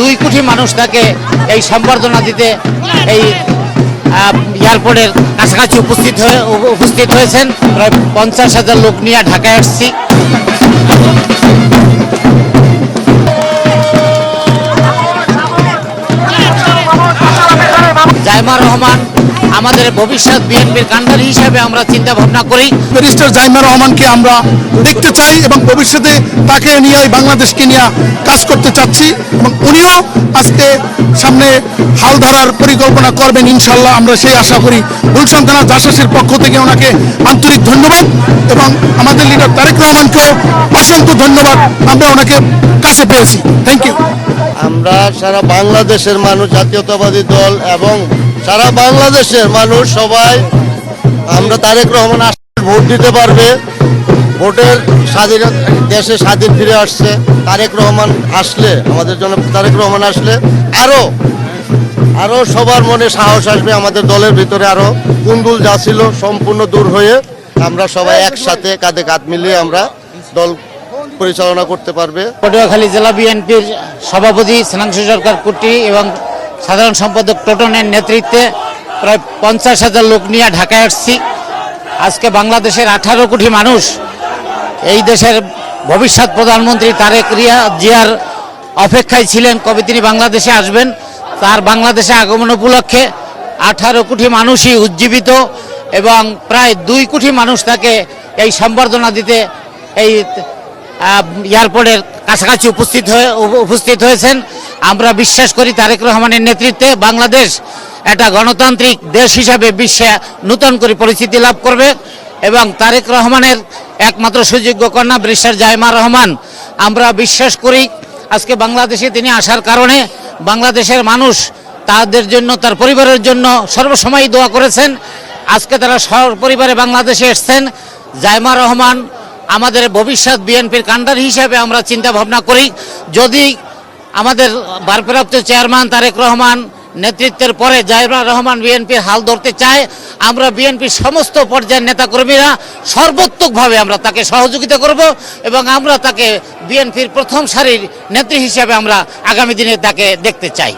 2 কোটি মানুষ তাকে এই সম্বর্ধনা দিতে এই এয়ারপোর্টের কাছাকাছি উপস্থিত হয়েছেন। প্রায় 50,000 লোক নিয়ে ঢাকায় আসছি। জাইমা রহমান আমাদের ভবিষ্যৎ বিএনপির কান্ডারি হিসেবে আমরা চিন্তা ভাবনা করি। ব্যারিস্টার জাইমা রহমানকে আমরা দেখতে চাই এবং ভবিষ্যতে তাকে নিয়ে বাংলাদেশকে নিয়ে কাজ করতে চাচ্ছি এবং উনিও আজকে সামনে হাল ধরার পরিকল্পনা করবেন ইনশাল্লাহ, আমরা সেই আশা করি। গুলশান থানা জাসাসের পক্ষ থেকে ওনাকে আন্তরিক ধন্যবাদ এবং আমাদের লিডার তারেক রহমানকেও অসংখ্য ধন্যবাদ, আমরা ওনাকে কাছে পেয়েছি। Thank you. আমরা সারা বাংলাদেশের মানুষ, জাতীয়তাবাদী দল এবং সারা বাংলাদেশের মানুষ সবাই আমরা তারেক রহমান আসলে ভোট দিতে পারবে। ভোটের স্বাধীনতা, দেশে স্বাধীন ফিরে আসছে তারেক রহমান আসলে, আমাদের জন্য তারেক রহমান আসলে আরো সবার মনে সাহস আসবে। আমাদের দলের ভিতরে আরো কুন্দুল যা ছিল সম্পূর্ণ দূর হয়ে আমরা সবাই একসাথে কাঁধে কাঁধ মিলিয়ে আমরা দল পরিচালনা করতে পারবে। পটুয়াখালী জেলা বিএনপির সভাপতি স্নেহাংশু সরকার কুটি এবং সাধারণ সম্পাদক টোটনের নেতৃত্বে প্রায় 50,000 লোক নিয়ে ঢাকায় আসছি। আজকে বাংলাদেশের 18 কোটি মানুষ এই দেশের ভবিষ্যৎ প্রধানমন্ত্রী তারেক জিয়ার অপেক্ষায় ছিলেন কবে তিনি বাংলাদেশে আসবেন। তার বাংলাদেশে আগমন উপলক্ষে 18 কোটি মানুষই উজ্জীবিত এবং প্রায় 2 কোটি মানুষ তাকে এই সম্বর্ধনা দিতে এই এয়ারপোর্টের কাছাকাছি উপস্থিত হয়েছেন। আমরা বিশ্বাস করি তারেক রহমানের নেতৃত্বে বাংলাদেশ একটা গণতান্ত্রিক দেশ হিসাবে বিশ্বে নূতন করে পরিচিতি লাভ করবে এবং তারেক রহমানের একমাত্র সুযোগ্য কন্যা ব্যারিস্টার জাইমা রহমান, আমরা বিশ্বাস করি আজকে বাংলাদেশে তিনি আসার কারণে বাংলাদেশের মানুষ তাদের জন্য, তার পরিবারের জন্য সর্বসময় দোয়া করেছেন। আজকে তারা সপরিবারে বাংলাদেশে এসছেন। জাইমা রহমান আমাদের ভবিষ্যৎ বিএনপির কান্ডারি হিসাবে আমরা চিন্তা ভাবনা করি। যদি আমাদের ভারপ্রাপ্ত চেয়ারম্যান তারেক রহমান নেতৃত্বের পরে জাইমা রহমান বিএনপির হাল ধরতে চায়, আমরা বিএনপির সমস্ত পর্যায়ের নেতাকর্মীরা সর্বোত্তকভাবে আমরা তাকে সহযোগিতা করব এবং আমরা তাকে বিএনপির প্রথম সারির নেত্রী হিসাবে আমরা আগামী দিনে তাকে দেখতে চাই।